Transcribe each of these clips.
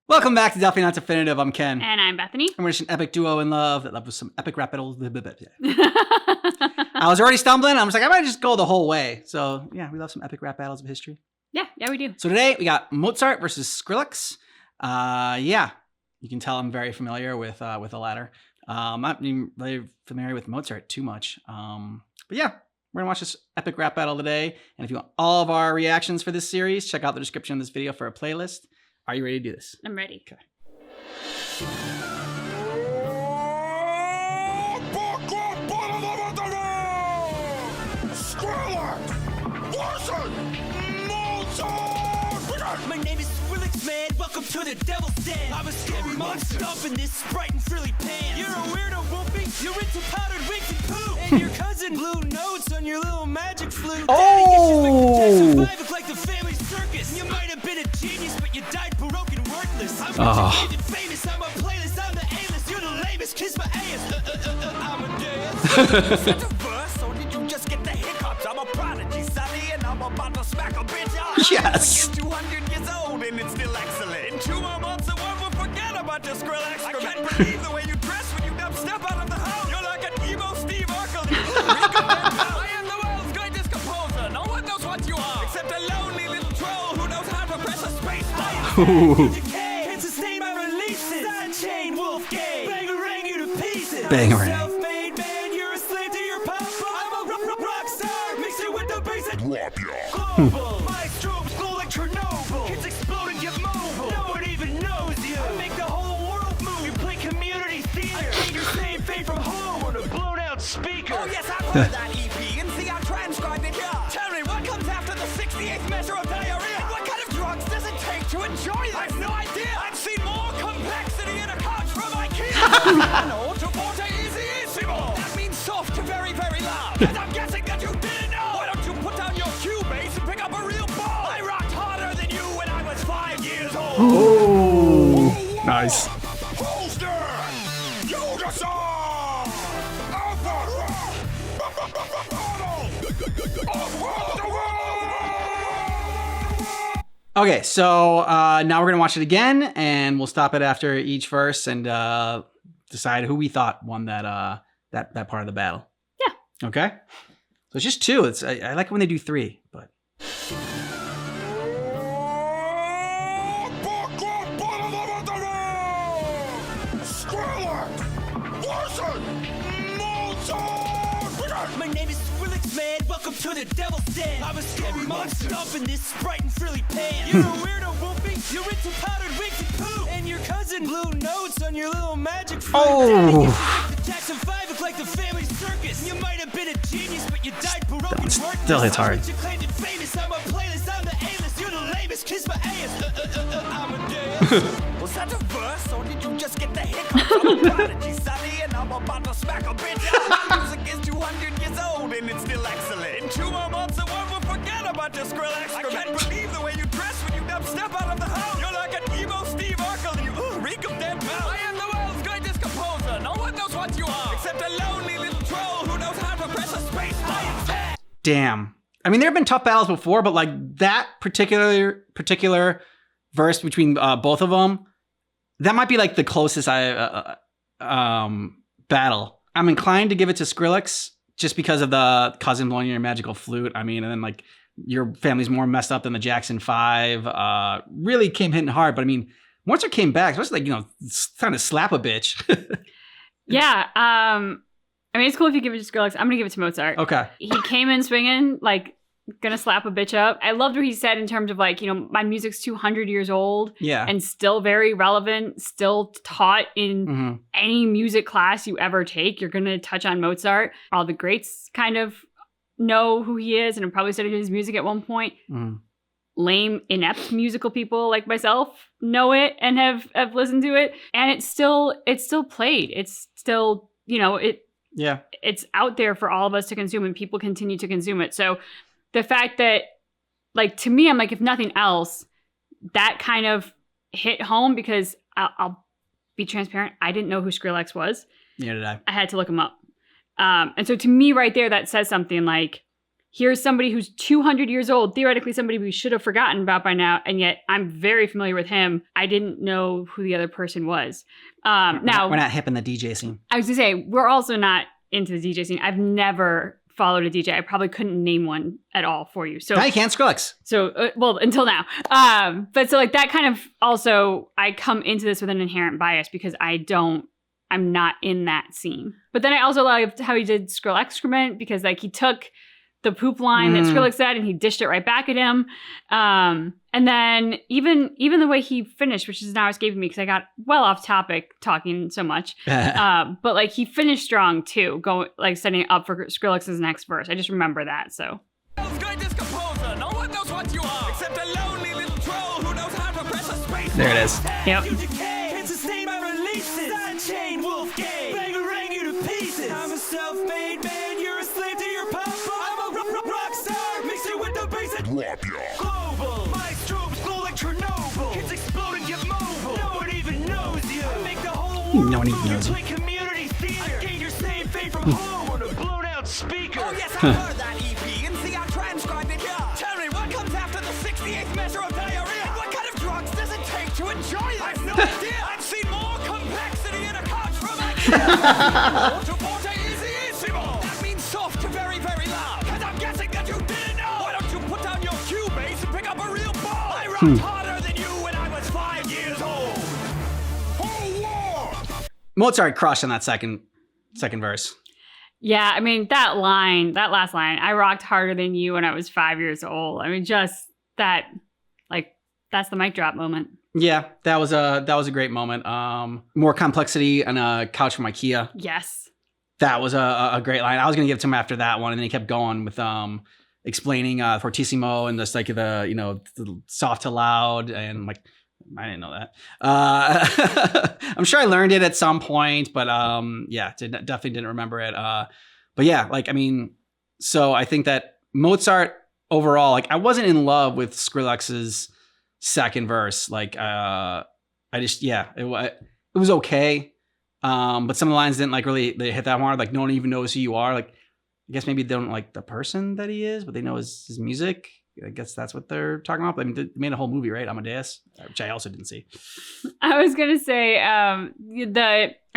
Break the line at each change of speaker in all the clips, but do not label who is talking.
Welcome back to Definitely Not Definitive. I'm Ken.
And I'm Bethany.
And we're just an epic duo in love that loves some epic rap battles. I was already stumbling. I was like, I might just go the whole way. So yeah, we love some epic rap battles of history.
Yeah, we do.
So today we got Mozart versus Skrillex. Yeah, you can tell I'm very familiar with the latter. Not being very familiar with Mozart too much. But yeah, we're gonna watch this epic rap battle today. And if you want all of our reactions for this series, check out the description of this video for a playlist. Are you ready to do this?
I'm ready.
Okay.
My name is Skrillex, man. Welcome to the devil's den. I'm a scary monster up in this Sprite and frilly pants. You're a weirdo, Wolfie. You're into powdered wigs and poo. And your cousin blew notes on your little magic flute. Daddy issues like Jackson 5 like the family circus. You might have been a genius, but you died broke and worthless. I'm educated, famous. I'm a playlist. I'm the A-list. You're the lamest. Kiss my ass. I'm a dance. Such a verse, or did you just get the hiccups? I'm a prodigy, Sonny, and I'm about to smack a bitch up.
Yes.
200 years old and it's still excellent. In 2 more months, the world will forget about your Skrillex. I can't believe the way you dress when you step out of the house. You're like an emo Steve Urkel. I am the world's greatest composer. No one knows what you are, except a lonely little troll who knows how to press a space button. Can't sustain my releases. Sidechain, wolf game. Bangarang you to pieces.
Bangarang.
Self-made man, you're a slave to your papa. I'm a rock star. Mix it with the basic. Global. My strobes glow like Chernobyl. Kids explode and get mobile. No one even knows you. I make the whole world move. You play community theater. I gain your same fame from home on a blown out speaker. Oh yes, I've heard that EP and see I transcribed it here. Tell me what comes after the 68th measure of diarrhea? And what kind of drugs does it take to enjoy this? I've no idea. I've seen more complexity in a couch from IKEA. No, to forte easy-issimo. That means soft to very, very loud. And I'm guessing that you didn't know. Why don't you put down your Cubase and pick up a real ball? I rocked harder than you when I was 5 years old.
Ooh, nice. Okay, so now we're gonna watch it again, and we'll stop it after each verse and decide who we thought won that that part of the battle.
Yeah.
Okay. So it's just 2. I like it when they do 3, but.
My name is Skrillex, man. Welcome to the devil's den. I'm a scary monster up in this Sprite and frilly pants. You're a weirdo, Wolfie. You're into powdered wigs and poo. And your cousin blew notes on your little magic flute.
Oh.
The Jackson 5 like the family circus. You might have been a genius, but you died broke and worthless.
Still hits hard.
You claimed it famous. I'm a playlist. I'm the A-list. You're the lamest. Kiss my ass. I'm a dance. Was that a verse, or did you just get the hiccups? I'm a prodigy, Sonny, and I'm about to smack a bitch up. My music is 200 years old and it's still excellent. In 2 more months, the world will forget about your Skrillex. I can't believe the way you dress when you step out of the house. You're like an emo Steve Urkel. You reek of dead mouse. I am the world's greatest composer. No one knows what you are, except a lonely little troll who knows how to press a space button.
Damn. I mean, there have been tough battles before, but like that particular verse between both of them, that might be like the closest battle. I'm inclined to give it to Skrillex just because of the cousin blowing your magical flute. I mean, and then like your family's more messed up than the Jackson 5. Really came hitting hard, but I mean, Mozart came back, especially like, trying to slap a bitch.
Yeah. I mean, it's cool if you give it to Skrillex. I'm going to give it to Mozart.
Okay.
He came in swinging, like, gonna slap a bitch up. I loved what he said in terms of like, my music's 200 years old.
Yeah.
And still very relevant, still taught in any music class you ever take. You're gonna touch on Mozart. All the greats kind of know who he is and have probably studied his music at one point. Lame, inept musical people like myself know it and have listened to it. And it's still played. It's still, it's out there for all of us to consume, and people continue to consume it. So the fact that, like, to me, I'm like, if nothing else, that kind of hit home because I'll be transparent. I didn't know who Skrillex was.
Neither did I.
I had to look him up. And so to me right there, that says something like here's somebody who's 200 years old, theoretically somebody we should have forgotten about by now, and yet I'm very familiar with him. I didn't know who the other person was. Now,
we're not hip in the DJ scene.
I was going to say, we're also not into the DJ scene. I've never followed a DJ. I probably couldn't name one at all for you. So
I can't, Skrillex.
So, well, until now. But so like that kind of also, I come into this with an inherent bias because I'm not in that scene. But then I also loved how he did Skrill excrement because like he took the poop line that Skrillex said and he dished it right back at him. And then even the way he finished, which is now escaping me because I got well off topic talking so much. But like he finished strong too, setting it up for Skrillex's next verse. I just remember that. So.
Greatest composer, no one knows what you are except a lonely little troll who knows how to press a space.
There it is.
Yep.
Can't sustain my releases. Sidechain wolf game. Bang you to pieces. I'm a self-made man. You're a slave to your papa. I'm a rock star. Mix it with the bass and global. My strobes glow like Chernobyl. Kids explode and get mobile. No one even knows you. I make the whole world
No one even knows you.
play community theater. I gained your same fame from home on a blown out speaker.
Oh yes, I heard that EP and see I transcribed it here. Tell me what comes after the 68th measure of diarrhea? What kind of drugs does it take to enjoy this? I've no idea. I've seen more complexity in a couch from a to forte-easy-issimo. That means soft to very, very loud. Cause I'm guessing that you didn't know. Why don't you put down your Cubase and pick up a real ball? I rocked harder than you when I was 5 years old. Oh, war!
Mozart crushed on that second verse.
Yeah, I mean, that last line, I rocked harder than you when I was 5 years old. I mean, just that, like, that's the mic drop moment.
Yeah, that was a great moment. More complexity on a couch from IKEA.
Yes.
That was a great line. I was gonna give it to him after that one, and then he kept going with explaining fortissimo and just like the soft to loud, and like I didn't know that. I'm sure I learned it at some point, but definitely didn't remember it. But yeah, like I mean, so I think that Mozart overall, like I wasn't in love with Skrillex's second verse. Like it was okay. But some of the lines didn't like really they hit that hard. Like no one even knows who you are. Like I guess maybe they don't like the person that he is, but they know his music. I guess that's what they're talking about. I mean, they made a whole movie, right? Amadeus, which I also didn't see.
I was gonna say, I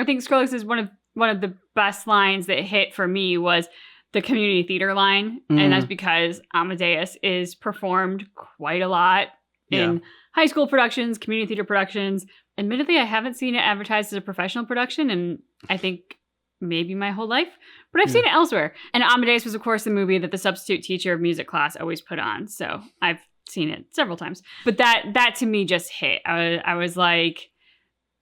think Skrillex is one of the best lines that hit for me was the community theater line, and that's because Amadeus is performed quite a lot in high school productions, community theater productions. Admittedly, I haven't seen it advertised as a professional production, and I think maybe my whole life, but I've seen it elsewhere. And Amadeus was, of course, the movie that the substitute teacher of music class always put on. So I've seen it several times. But that to me just hit. I was like,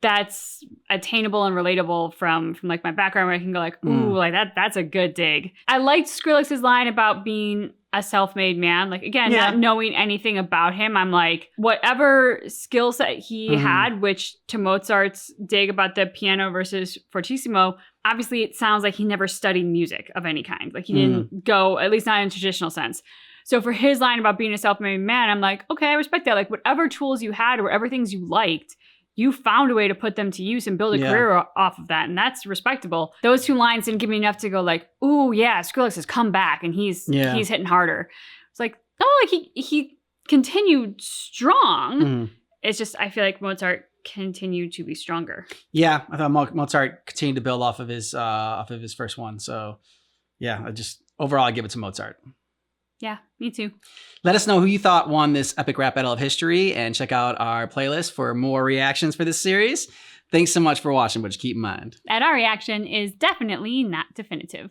that's attainable and relatable from like my background where I can go like, ooh, like that's a good dig. I liked Skrillex's line about being a self-made man. Like again, not knowing anything about him, I'm like, whatever skill set he had, which to Mozart's dig about the piano versus fortissimo, obviously it sounds like he never studied music of any kind. Like he didn't go, at least not in a traditional sense. So for his line about being a self-made man, I'm like, okay, I respect that. Like whatever tools you had or whatever things you liked, you found a way to put them to use and build a career off of that. And that's respectable. Those two lines didn't give me enough to go like, ooh, yeah, Skrillex has come back and he's hitting harder. It's like, oh, like he continued strong. It's just, I feel like Mozart continued to be stronger.
Yeah, I thought Mozart continued to build off of his first one. So yeah, overall I give it to Mozart.
Yeah, me too.
Let us know who you thought won this epic rap battle of history and check out our playlist for more reactions for this series. Thanks so much for watching, but just keep in mind
that our reaction is definitely not definitive.